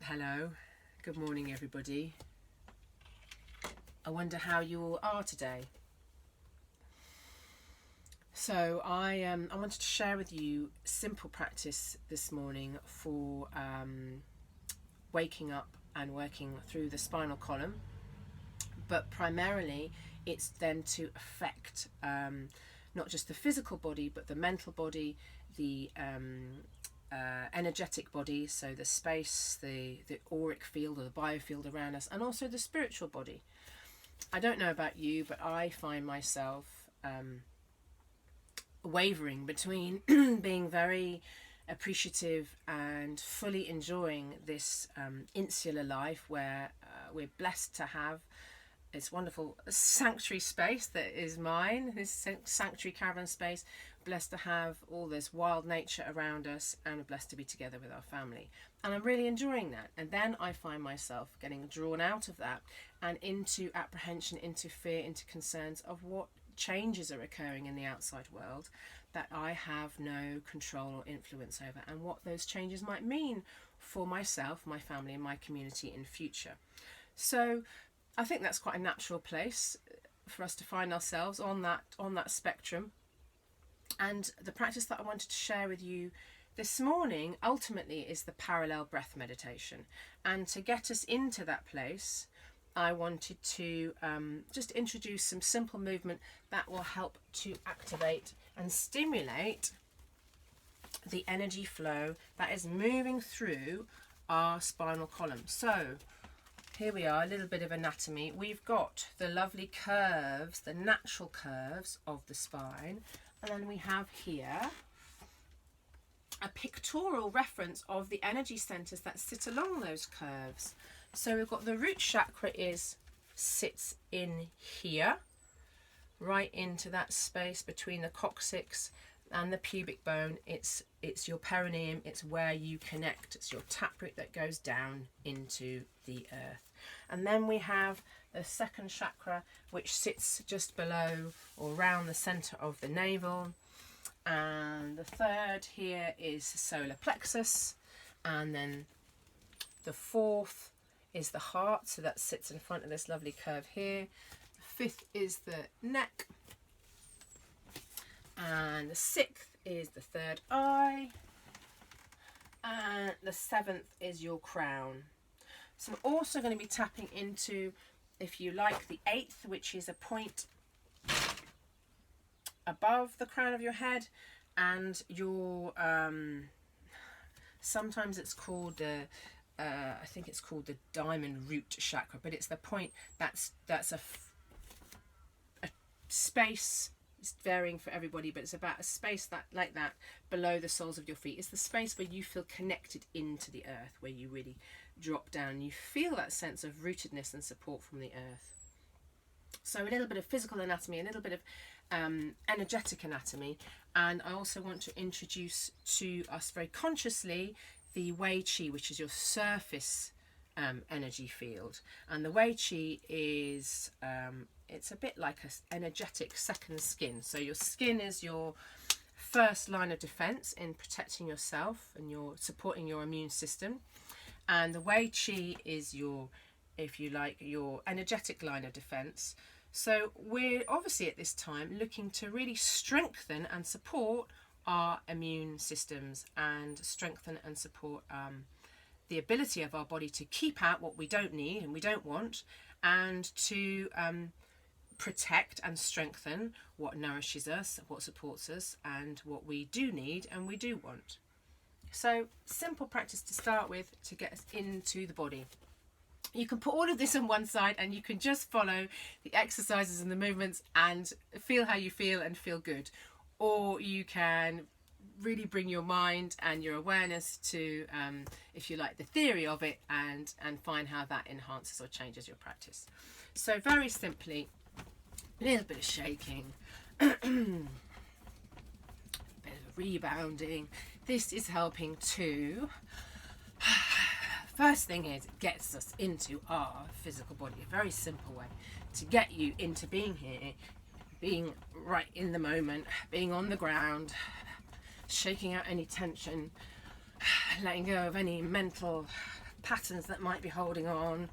Hello, good morning everybody. I wonder how you all are today. So I wanted to share with you simple practice this morning for waking up and working through the spinal column, but primarily it's then to affect not just the physical body but the mental body, the energetic body, so the space, the auric field or the biofield around us, and also the spiritual body. I don't know about you, but I find myself wavering between being very appreciative and fully enjoying this insular life where we're blessed to have this wonderful sanctuary space that is mine, this sanctuary caravan space, blessed to have all this wild nature around us, and we're blessed to be together with our family. And I'm really enjoying that. And then I find myself getting drawn out of that and into apprehension, into fear, into concerns of what changes are occurring in the outside world that I have no control or influence over, and what those changes might mean for myself, my family, and my community in future. So I think that's quite a natural place for us to find ourselves on that spectrum. And the practice that I wanted to share with you this morning ultimately is the parallel breath meditation. And to get us into that place, I wanted to just introduce some simple movement that will help to activate and stimulate the energy flow that is moving through our spinal column. So here we are, a little bit of anatomy. We've got the lovely curves, the natural curves of the spine, and then we have here a pictorial reference of the energy centers that sit along those curves. So we've got the root chakra sits in here, right into that space between the coccyx and the pubic bone. It's your perineum, it's where you connect, it's your taproot that goes down into the earth. And then we have the second chakra, which sits just below or around the center of the navel. And the third here is the solar plexus. And then the fourth is the heart, so that sits in front of this lovely curve here. The fifth is the neck. And the sixth is the third eye. And the seventh is your crown. So I'm also going to be tapping into, if you like, the eighth, which is a point above the crown of your head, and your sometimes it's called I think it's called the diamond root chakra, but it's the point that's a space. It's varying for everybody, but it's about a space that like that below the soles of your feet. It's the space where you feel connected into the earth, where you really drop down. You feel that sense of rootedness and support from the earth. So a little bit of physical anatomy, a little bit of energetic anatomy, and I also want to introduce to us very consciously the Wei Qi, which is your surface energy field. And the Wei Qi is it's a bit like an energetic second skin. So your skin is your first line of defense in protecting yourself and your supporting your immune system, and the Wei Qi is your, if you like, your energetic line of defense. So we're obviously at this time looking to really strengthen and support our immune systems and strengthen and support the ability of our body to keep out what we don't need and we don't want, and to protect and strengthen what nourishes us, what supports us, and what we do need and we do want. So simple practice to start with to get us into the body. You can put all of this on one side and you can just follow the exercises and the movements and feel how you feel and feel good. Or you can really bring your mind and your awareness to, if you like, the theory of it, and find how that enhances or changes your practice. So very simply, a little bit of shaking, a bit of rebounding. This is helping to, first thing is, it gets us into our physical body. A very simple way to get you into being here, being right in the moment, being on the ground, shaking out any tension, letting go of any mental patterns that might be holding on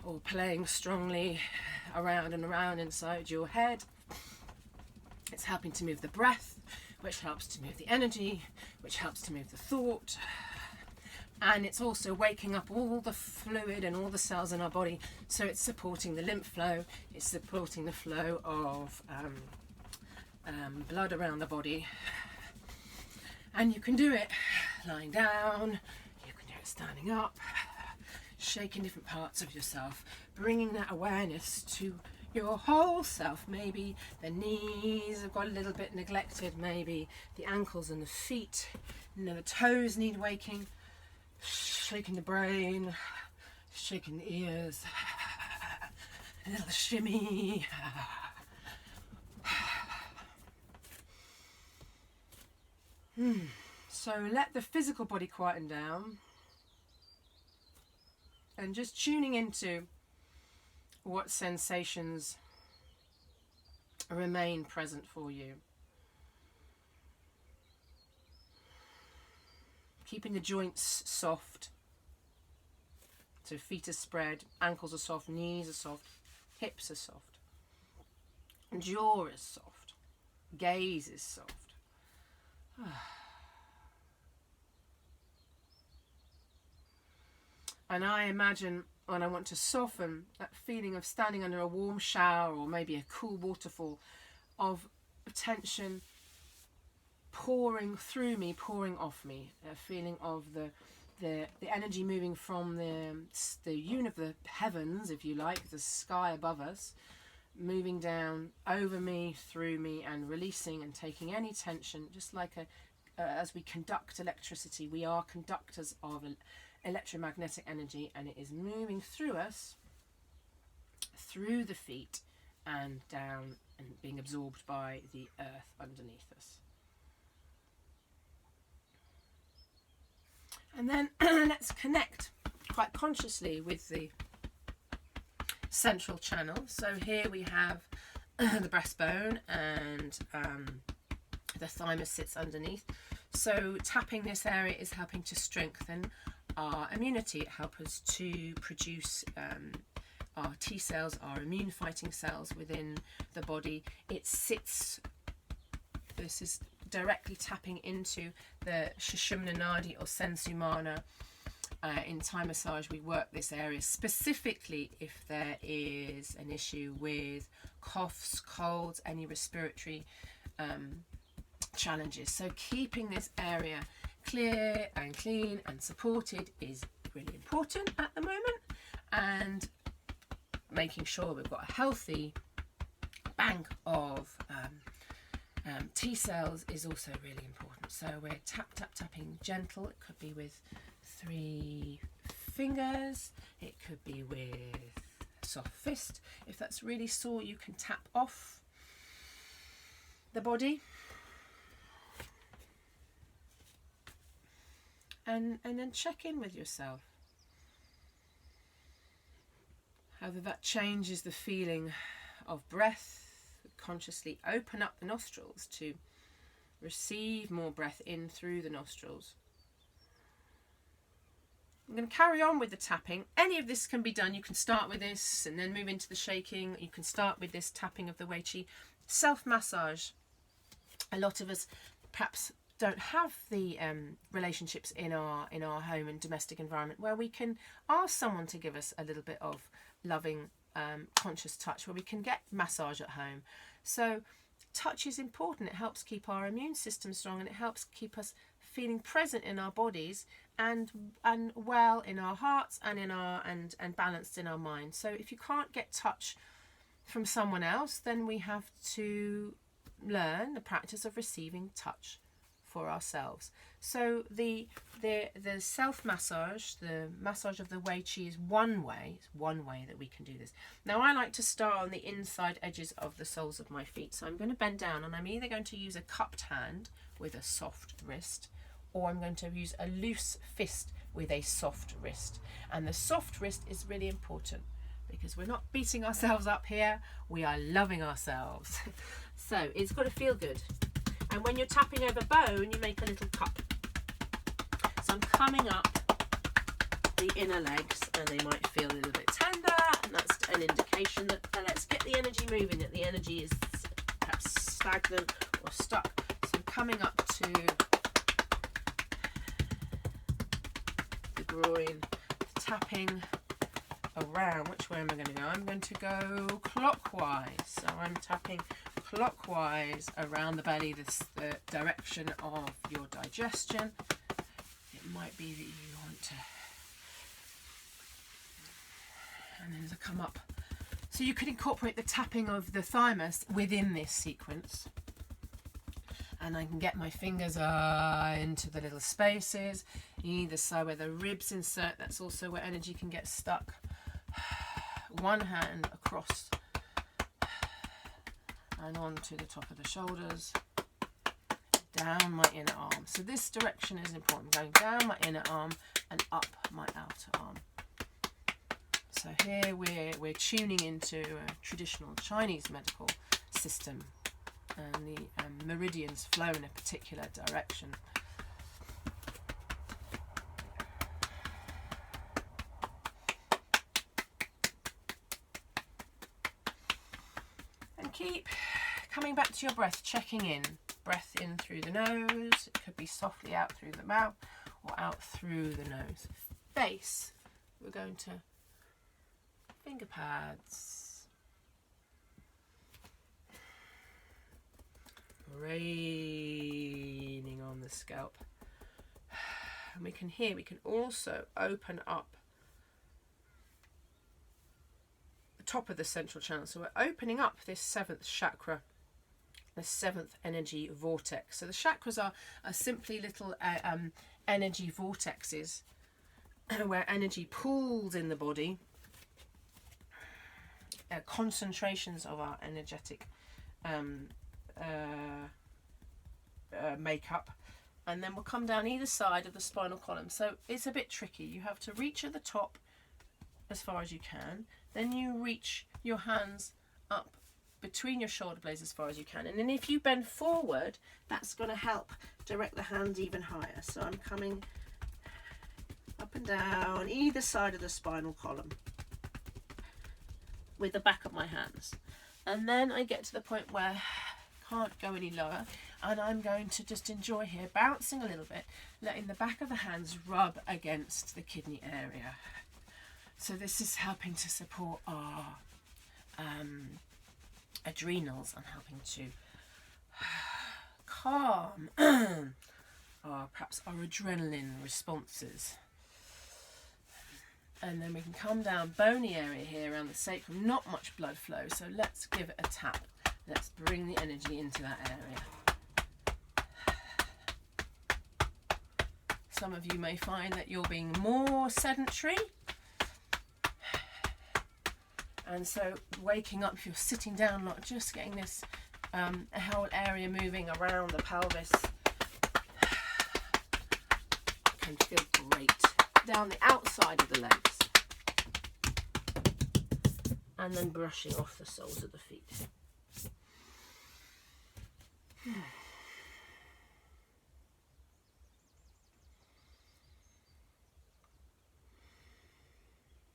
or playing strongly around and around inside your head. It's helping to move the breath, which helps to move the energy, which helps to move the thought. And it's also waking up all the fluid and all the cells in our body. So it's supporting the lymph flow, it's supporting the flow of blood around the body. And you can do it lying down, you can do it standing up, shaking different parts of yourself, bringing that awareness to your whole self. Maybe the knees have got a little bit neglected, maybe the ankles and the feet, the toes need waking, shaking the brain, shaking the ears, a little shimmy. So let the physical body quieten down and just tuning into what sensations remain present for you. Keeping the joints soft. So feet are spread, ankles are soft, knees are soft, hips are soft, jaw is soft, gaze is soft. And I imagine when I want to soften that feeling of standing under a warm shower or maybe a cool waterfall, of tension pouring through me, pouring off me, a feeling of the energy moving from the heavens, if you like, the sky above us, moving down over me, through me, and releasing and taking any tension, just like as we conduct electricity, we are conductors of electromagnetic energy, and it is moving through us, through the feet and down and being absorbed by the earth underneath us. And then let's connect quite consciously with the central channel. So here we have the breastbone, and the thymus sits underneath. So tapping this area is helping to strengthen our immunity. It helps us to produce our T cells, our immune fighting cells within the body. It sits, this is directly tapping into the Sushumna Nadi or Sensumana. In Thai massage, we work this area specifically if there is an issue with coughs, colds, any respiratory challenges. So keeping this area clear and clean and supported is really important at the moment, and making sure we've got a healthy bank of T cells is also really important. So we're tapping gentle. It could be with 3 fingers, it could be with a soft fist. If that's really sore, you can tap off the body and then check in with yourself. However, that changes the feeling of breath. Consciously open up the nostrils to receive more breath in through the nostrils. I'm going to carry on with the tapping. Any of this can be done. You can start with this and then move into the shaking. You can start with this tapping of the Wei Qi. Self-massage. A lot of us perhaps don't have the relationships in our home and domestic environment where we can ask someone to give us a little bit of loving conscious touch, where we can get massage at home. So touch is important. It helps keep our immune system strong, and it helps keep us feeling present in our bodies and well in our hearts and and balanced in our mind. So if you can't get touch from someone else, then we have to learn the practice of receiving touch for ourselves. So the self-massage, the massage of the Wei Qi, is one way that we can do this. Now I like to start on the inside edges of the soles of my feet. So I'm going to bend down, and I'm either going to use a cupped hand with a soft wrist, or I'm going to use a loose fist with a soft wrist. And the soft wrist is really important because we're not beating ourselves up here, we are loving ourselves. So it's got to feel good. And when you're tapping over bone, you make a little cup. So I'm coming up the inner legs, and they might feel a little bit tender, and that's an indication that let's get the energy moving, that the energy is perhaps stagnant or stuck. So coming up to the groin, tapping around. Which way am I going to go? I'm going to go clockwise. So I'm tapping clockwise around the belly, the direction of your digestion. It might be that you want to, and then to come up. So you could incorporate the tapping of the thymus within this sequence. And I can get my fingers into the little spaces, either side where the ribs insert. That's also where energy can get stuck. One hand across and on to the top of the shoulders, down my inner arm. So this direction is important, going down my inner arm and up my outer arm. So here we're tuning into a traditional Chinese medical system, and the meridians flow in a particular direction. And keep coming back to your breath, checking in. Breath in through the nose, it could be softly out through the mouth or out through the nose. Face, we're going to finger pads. Raining on the scalp. And we can also open up the top of the central channel. So we're opening up this 7th chakra, the 7th energy vortex. So the chakras are simply little energy vortexes where energy pools in the body, concentrations of our energetic makeup, and then we'll come down either side of the spinal column. So it's a bit tricky. You have to reach at the top as far as you can, then you reach your hands up between your shoulder blades as far as you can, and then if you bend forward, that's going to help direct the hands even higher. So I'm coming up and down either side of the spinal column with the back of my hands, and then I get to the point where I can't go any lower, and I'm going to just enjoy here, bouncing a little bit, letting the back of the hands rub against the kidney area. So this is helping to support our adrenals and helping to calm perhaps our adrenaline responses. And then we can come down bony area here around the sacrum, not much blood flow, so let's give it a tap. Let's bring the energy into that area. Some of you may find that you're being more sedentary, and so waking up, if you're sitting down, not just getting this whole area moving around the pelvis, can feel great. Down the outside of the legs, and then brushing off the soles of the feet.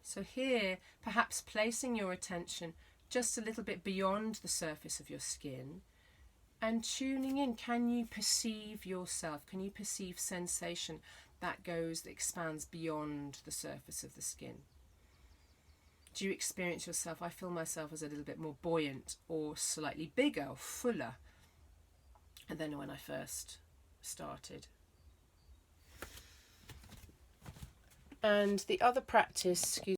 So here, perhaps placing your attention just a little bit beyond the surface of your skin and tuning in. Can you perceive yourself? Can you perceive sensation that expands beyond the surface of the skin? Do you experience yourself? I feel myself as a little bit more buoyant or slightly bigger or fuller than when I first started. And the other practice,